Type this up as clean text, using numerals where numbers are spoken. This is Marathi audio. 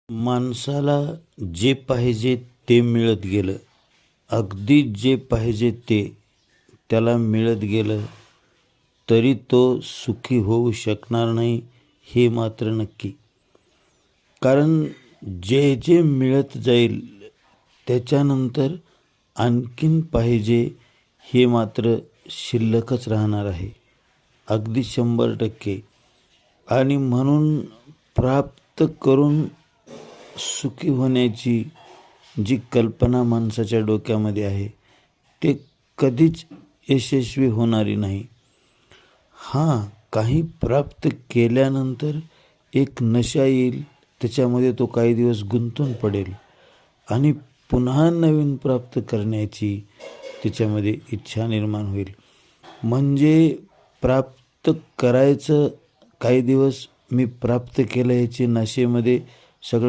माणसाला जे पाहिजे ते मिळत गेलं, अगदी जे पाहिजे ते त्याला मिळत गेलं तरी तो सुखी होऊ शकणार नाही हे मात्र नक्की. कारण जे जे मिळत जाईल त्याच्यानंतर आणखीन पाहिजे हे मात्र शिल्लकच राहणार आहे, अगदी 100%. आणि म्हणून प्राप्त करून सुखी होण्याची जी कल्पना माणसाच्या डोक्यामध्ये आहे ते कधीच यशस्वी होणारी नाही. हां, काही प्राप्त केल्यानंतर एक नशा येईल, त्याच्यामध्ये तो काही दिवस गुंतून पडेल आणि पुन्हा नवीन प्राप्त करण्याची त्याच्यामध्ये इच्छा निर्माण होईल. म्हणजे प्राप्त करायचं, काही दिवस मी प्राप्त केलं याची नशेमध्ये सगळं